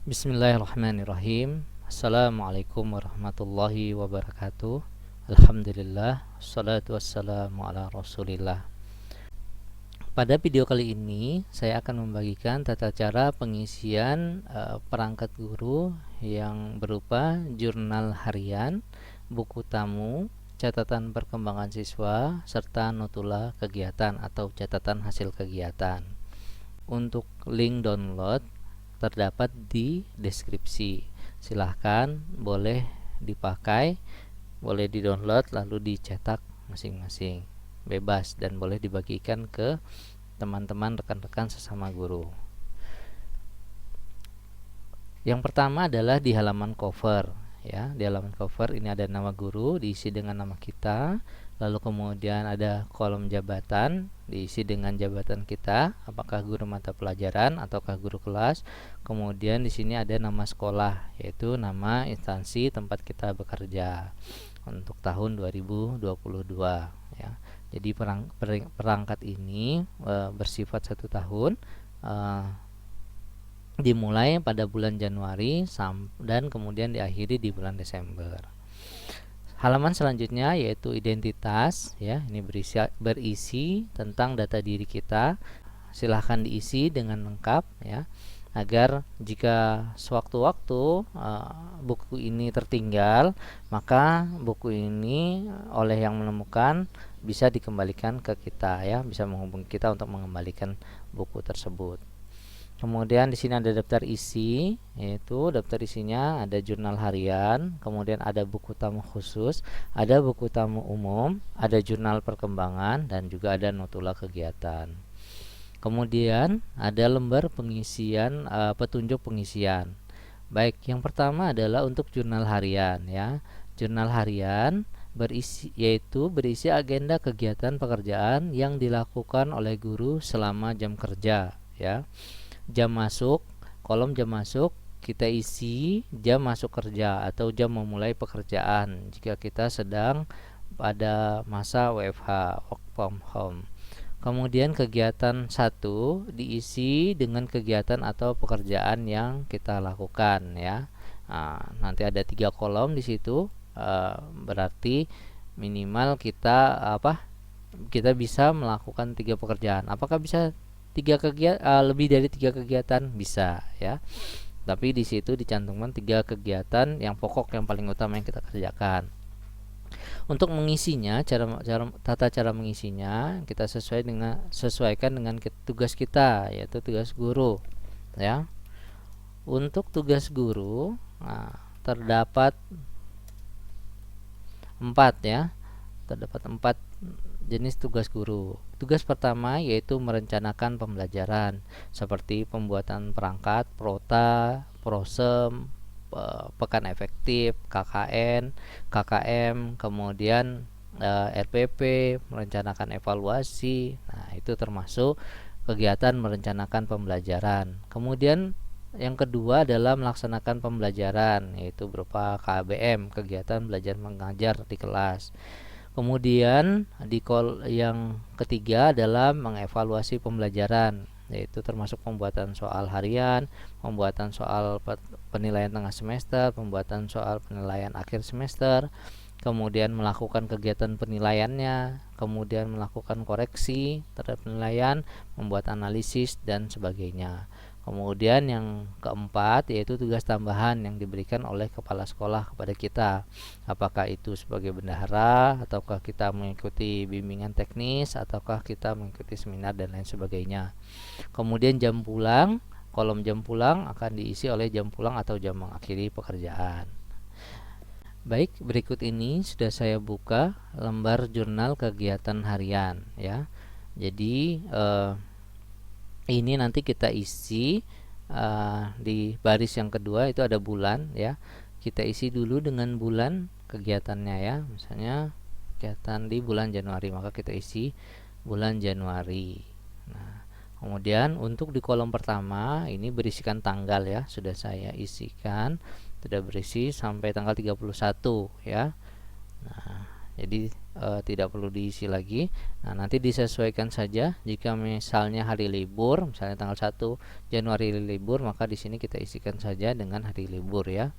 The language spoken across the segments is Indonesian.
Bismillahirrahmanirrahim. Assalamualaikum warahmatullahi wabarakatuh. Alhamdulillah, wassalatu wassalamu ala rasulillah. Pada video kali ini saya akan membagikan tata cara pengisian perangkat guru yang berupa jurnal harian, buku tamu, catatan perkembangan siswa, serta notula kegiatan atau catatan hasil kegiatan. Untuk link download terdapat di deskripsi. Silahkan boleh dipakai, boleh di-download lalu dicetak masing-masing. Bebas dan boleh dibagikan ke teman-teman rekan-rekan sesama guru. Yang pertama adalah di halaman cover ya. Di halaman cover ini ada nama guru diisi dengan nama kita, lalu kemudian ada kolom jabatan diisi dengan jabatan kita, apakah guru mata pelajaran ataukah guru kelas. Kemudian di sini ada nama sekolah, yaitu nama instansi tempat kita bekerja untuk tahun 2022 ya. Jadi perangkat ini bersifat 1 tahun, dimulai pada bulan Januari dan kemudian diakhiri di bulan Desember. Halaman selanjutnya yaitu identitas ya, ini berisi tentang data diri kita. Silahkan diisi dengan lengkap ya, agar jika sewaktu-waktu buku ini tertinggal, maka buku ini oleh yang menemukan bisa dikembalikan ke kita ya, bisa menghubungi kita untuk mengembalikan buku tersebut. Kemudian di sini ada daftar isi, yaitu daftar isinya ada jurnal harian, kemudian ada buku tamu khusus, ada buku tamu umum, ada jurnal perkembangan, dan juga ada notula kegiatan. Kemudian ada lembar pengisian, petunjuk pengisian. Baik, yang pertama adalah untuk jurnal harian ya. Jurnal harian berisi agenda kegiatan pekerjaan yang dilakukan oleh guru selama jam kerja ya. Jam masuk, kolom jam masuk kita isi jam masuk kerja atau jam memulai pekerjaan jika kita sedang pada masa WFH, work from home. Kemudian kegiatan 1 diisi dengan kegiatan atau pekerjaan yang kita lakukan ya. Nanti ada 3 kolom di situ, berarti minimal kita bisa melakukan 3 pekerjaan. Apakah bisa 3 kegiatan, lebih dari 3 kegiatan? Bisa ya, tapi di situ dicantumkan 3 kegiatan yang pokok, yang paling utama yang kita kerjakan. Untuk mengisinya, tata cara mengisinya kita sesuaikan dengan tugas kita, yaitu tugas guru ya. Untuk tugas guru terdapat 4 ya, terdapat 4 jenis tugas guru. Tugas pertama yaitu merencanakan pembelajaran seperti pembuatan perangkat, prota, prosem, pekan efektif, KKN, KKM, kemudian RPP, merencanakan evaluasi. Nah, itu termasuk kegiatan merencanakan pembelajaran. Kemudian yang kedua adalah melaksanakan pembelajaran, yaitu berupa KBM, kegiatan belajar mengajar di kelas. Kemudian yang ketiga adalah mengevaluasi pembelajaran, yaitu termasuk pembuatan soal harian, pembuatan soal penilaian tengah semester, pembuatan soal penilaian akhir semester, kemudian melakukan kegiatan penilaiannya, kemudian melakukan koreksi terhadap penilaian, membuat analisis dan sebagainya. Kemudian yang keempat yaitu tugas tambahan yang diberikan oleh kepala sekolah kepada kita, apakah itu sebagai bendahara, ataukah kita mengikuti bimbingan teknis, ataukah kita mengikuti seminar dan lain sebagainya. Kemudian jam pulang, kolom jam pulang akan diisi oleh jam pulang atau jam mengakhiri pekerjaan. Baik, berikut ini sudah saya buka lembar jurnal kegiatan harian ya. Jadi ini nanti kita isi di baris yang kedua itu ada bulan ya. Kita isi dulu dengan bulan kegiatannya ya. Misalnya kegiatan di bulan Januari, maka kita isi bulan Januari. Nah, kemudian untuk di kolom pertama ini berisikan tanggal ya, sudah saya isikan, sudah berisi sampai tanggal 31 ya. Nah, jadi tidak perlu diisi lagi. Nah, nanti disesuaikan saja. Jika misalnya hari libur, misalnya tanggal 1 Januari libur, maka di sini kita isikan saja dengan hari libur ya.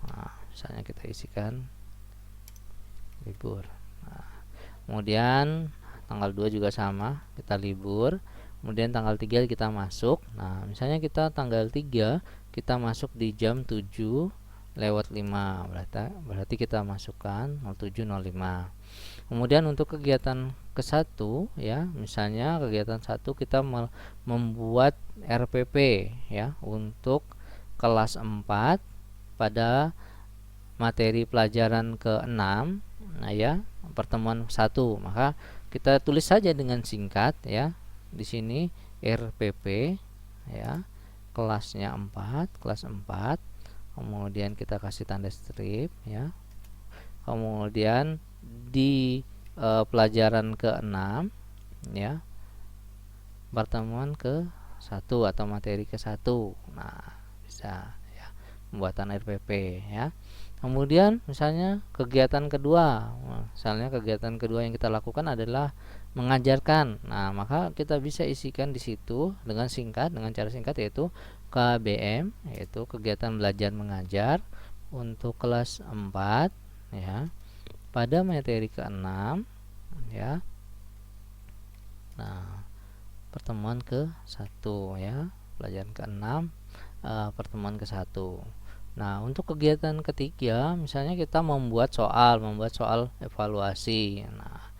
Nah, misalnya kita isikan libur. Nah, kemudian tanggal 2 juga sama, kita libur. Kemudian tanggal 3 kita masuk. Nah, misalnya kita tanggal 3 kita masuk di jam 7:05, berarti kita masukkan 07:05. Kemudian untuk kegiatan ke-1 ya, misalnya kegiatan 1 kita membuat RPP ya untuk kelas 4 pada materi pelajaran ke-6. Nah ya, pertemuan 1, maka kita tulis saja dengan singkat ya. Di sini RPP ya, kelasnya 4, kelas 4. Kemudian kita kasih tanda strip ya. Kemudian di pelajaran ke-6 ya, pertemuan ke-1 atau materi ke-1. Nah, bisa ya, pembuatan RPP ya. Kemudian misalnya kegiatan kedua, misalnya kegiatan kedua yang kita lakukan adalah mengajarkan. Nah, maka kita bisa isikan di situ dengan singkat, dengan cara singkat, yaitu KBM, yaitu kegiatan belajar mengajar untuk kelas 4 ya, pada materi ke-6 ya. Nah, pertemuan ke-1 ya, pelajaran ke-6, pertemuan ke-1. Nah, untuk kegiatan ketiga, misalnya kita membuat soal evaluasi. Nah,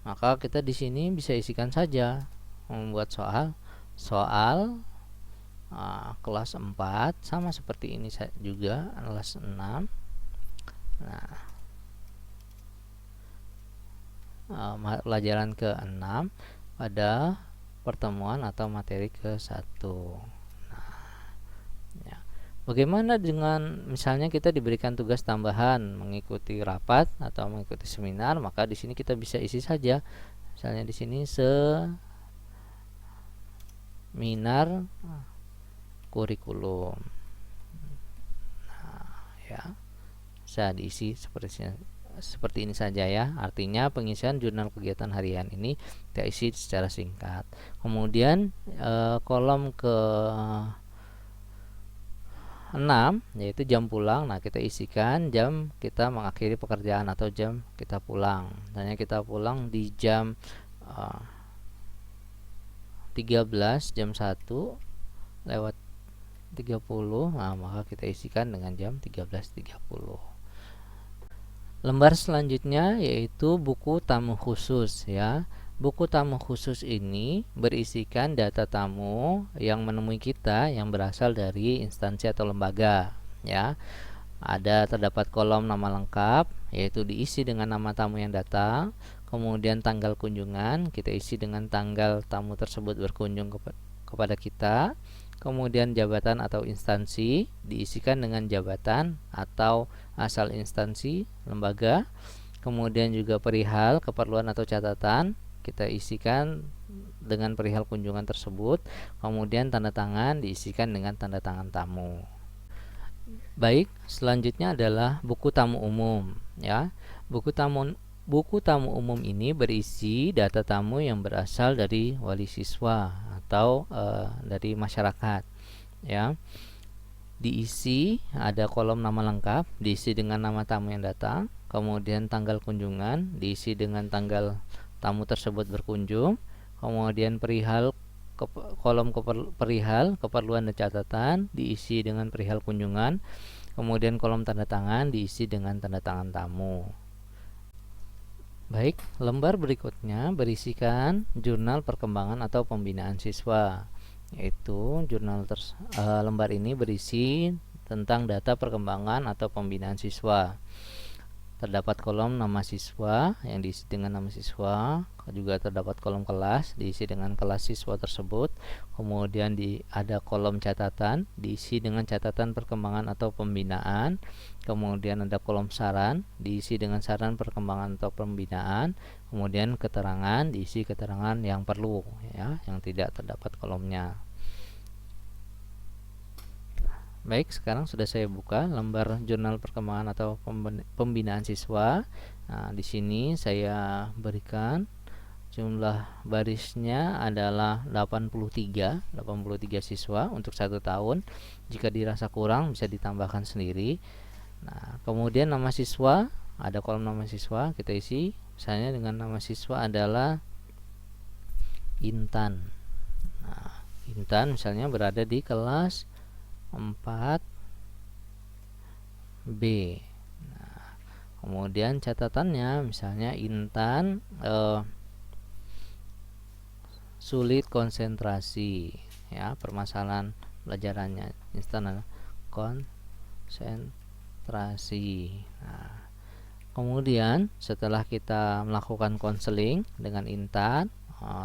maka kita di sini bisa isikan saja membuat soal kelas 4 sama seperti ini juga, kelas 6. Nah, pelajaran ke-6 pada pertemuan atau materi ke-1. Nah, ya. Bagaimana dengan misalnya kita diberikan tugas tambahan mengikuti rapat atau mengikuti seminar, maka di sini kita bisa isi saja. Misalnya di sini seminar kurikulum. Nah, ya. Bisa diisi seperti ini saja ya. Artinya pengisian jurnal kegiatan harian ini kita isi secara singkat. Kemudian kolom ke 6 yaitu jam pulang. Nah, kita isikan jam kita mengakhiri pekerjaan atau jam kita pulang. Misalnya kita pulang di jam 13, jam 1:30. Nah, maka kita isikan dengan jam 13:30. Lembar selanjutnya yaitu buku tamu khusus ya. Buku tamu khusus ini berisikan data tamu yang menemui kita yang berasal dari instansi atau lembaga ya. Terdapat kolom nama lengkap, yaitu diisi dengan nama tamu yang datang. Kemudian tanggal kunjungan, kita isi dengan tanggal tamu tersebut berkunjung kepada kita. Kemudian jabatan atau instansi diisikan dengan jabatan atau asal instansi lembaga. Kemudian juga perihal, keperluan atau catatan, kita isikan dengan perihal kunjungan tersebut. Kemudian tanda tangan diisikan dengan tanda tangan tamu. Baik, selanjutnya adalah buku tamu umum ya. Buku tamu umum ini berisi data tamu yang berasal dari wali siswa atau dari masyarakat ya. Diisi, ada kolom nama lengkap diisi dengan nama tamu yang datang, kemudian tanggal kunjungan diisi dengan tanggal tamu tersebut berkunjung, kemudian kolom perihal, keperluan dan catatan diisi dengan perihal kunjungan, kemudian kolom tanda tangan diisi dengan tanda tangan tamu. Baik, lembar berikutnya berisikan jurnal perkembangan atau pembinaan siswa, yaitu lembar ini berisi tentang data perkembangan atau pembinaan siswa. Terdapat kolom nama siswa yang diisi dengan nama siswa, juga terdapat kolom kelas diisi dengan kelas siswa tersebut. Kemudian ada kolom catatan diisi dengan catatan perkembangan atau pembinaan. Kemudian ada kolom saran diisi dengan saran perkembangan atau pembinaan. Kemudian keterangan diisi keterangan yang perlu ya, yang tidak terdapat kolomnya. Baik, sekarang sudah saya buka lembar jurnal perkembangan atau pembinaan siswa. Nah, di sini saya berikan jumlah barisnya adalah 83 siswa untuk 1 tahun. Jika dirasa kurang bisa ditambahkan sendiri. Nah, kemudian nama siswa, ada kolom nama siswa, kita isi misalnya dengan nama siswa adalah Intan. Nah, Intan misalnya berada di kelas 4B. Nah, kemudian catatannya misalnya Intan sulit konsentrasi, ya, permasalahan pelajarannya Intan konsentrasi. Nah, kemudian setelah kita melakukan konseling dengan Intan,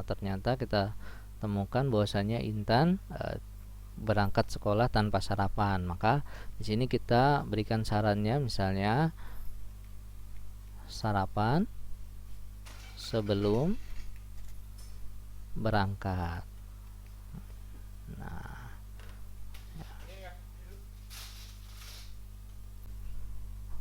ternyata kita temukan bahwasanya Intan berangkat sekolah tanpa sarapan. Maka di sini kita berikan sarannya, misalnya sarapan sebelum berangkat. Nah,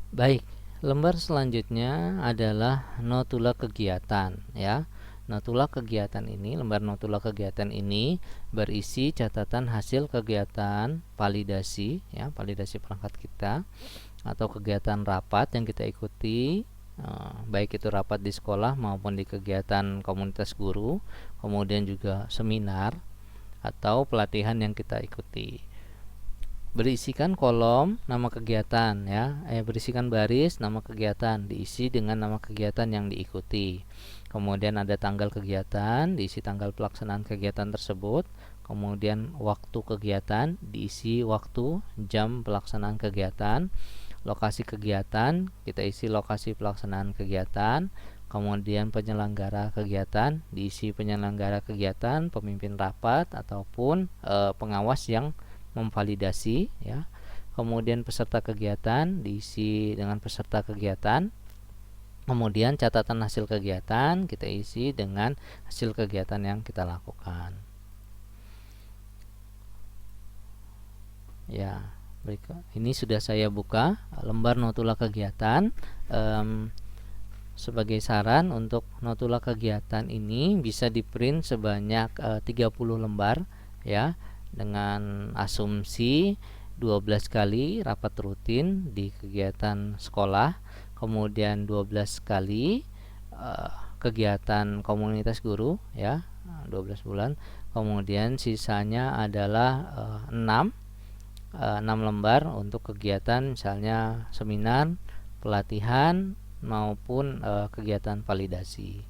baik, lembar selanjutnya adalah notula kegiatan, ya. Notula kegiatan ini, lembar notula kegiatan ini berisi catatan hasil kegiatan validasi, ya, validasi perangkat kita atau kegiatan rapat yang kita ikuti, baik itu rapat di sekolah maupun di kegiatan komunitas guru, kemudian juga seminar atau pelatihan yang kita ikuti. Berisikan kolom nama kegiatan, ya, berisikan baris nama kegiatan diisi dengan nama kegiatan yang diikuti. Kemudian ada tanggal kegiatan, diisi tanggal pelaksanaan kegiatan tersebut. Kemudian waktu kegiatan, diisi waktu jam pelaksanaan kegiatan. Lokasi kegiatan, kita isi lokasi pelaksanaan kegiatan. Kemudian penyelenggara kegiatan, diisi penyelenggara kegiatan, pemimpin rapat ataupun pengawas yang memvalidasi, ya. Kemudian peserta kegiatan diisi dengan peserta kegiatan. Kemudian catatan hasil kegiatan kita isi dengan hasil kegiatan yang kita lakukan. Ya, berikut ini sudah saya buka lembar notula kegiatan. Sebagai saran untuk notula kegiatan ini bisa di-print sebanyak 30 lembar, ya, dengan asumsi 12 kali rapat rutin di kegiatan sekolah, kemudian 12 kali kegiatan komunitas guru, ya, 12 bulan. Kemudian sisanya adalah 6 lembar untuk kegiatan misalnya seminar, pelatihan maupun kegiatan validasi.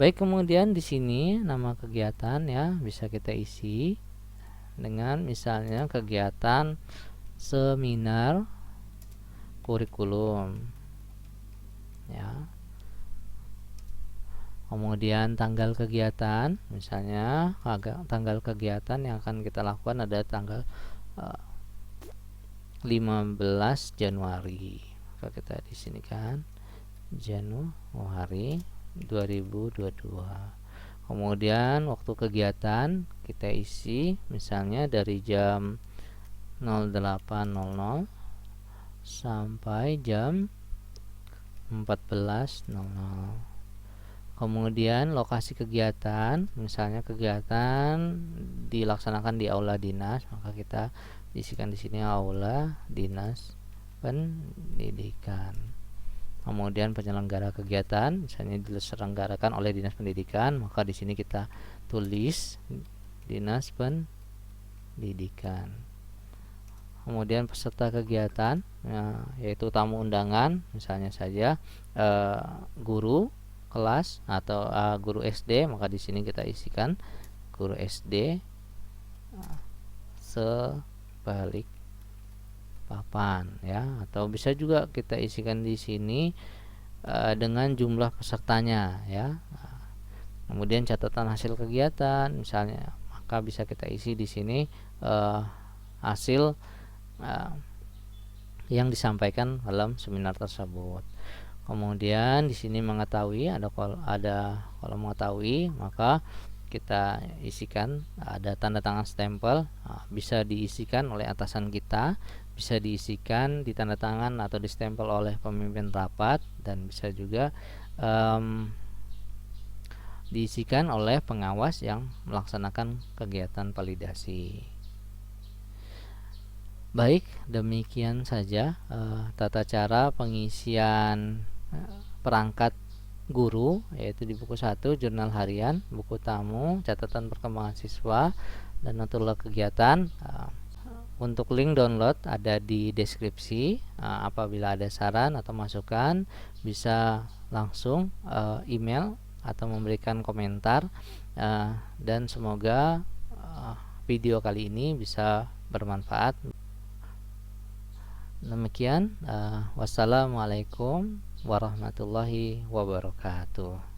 Baik, kemudian di sini nama kegiatan, ya, bisa kita isi dengan misalnya kegiatan seminar kurikulum, ya. Kemudian tanggal kegiatan, misalnya tanggal kegiatan yang akan kita lakukan ada tanggal 15 Januari. Maka kita di sini kan Januari 2022. Kemudian waktu kegiatan kita isi misalnya dari jam 08.00 sampai jam 14.00. Kemudian lokasi kegiatan, misalnya kegiatan dilaksanakan di aula dinas, maka kita isikan di sini aula dinas pendidikan. Kemudian penyelenggara kegiatan misalnya diselenggarakan oleh dinas pendidikan, maka di sini kita tulis dinas pendidikan. Kemudian peserta kegiatan, ya, yaitu tamu undangan, misalnya saja guru kelas atau guru SD, maka di sini kita isikan guru SD sebalik papan, ya, atau bisa juga kita isikan di sini dengan jumlah pesertanya, ya. Kemudian catatan hasil kegiatan misalnya, maka bisa kita isi di sini hasil yang disampaikan dalam seminar tersebut. Kemudian di sini mengetahui, ada kolom mengetahui, maka kita isikan, ada tanda tangan stempel, bisa diisikan oleh atasan kita, bisa diisikan, ditandatangan atau distempel oleh pemimpin rapat, dan bisa juga diisikan oleh pengawas yang melaksanakan kegiatan validasi. Baik, demikian saja tata cara pengisian perangkat guru, yaitu di buku 1 jurnal harian, buku tamu, catatan perkembangan siswa, dan notulen kegiatan. Untuk link download ada di deskripsi. Apabila ada saran atau masukan, bisa langsung email atau memberikan komentar, dan semoga video kali ini bisa bermanfaat. Demikian, wassalamualaikum warahmatullahi wabarakatuh.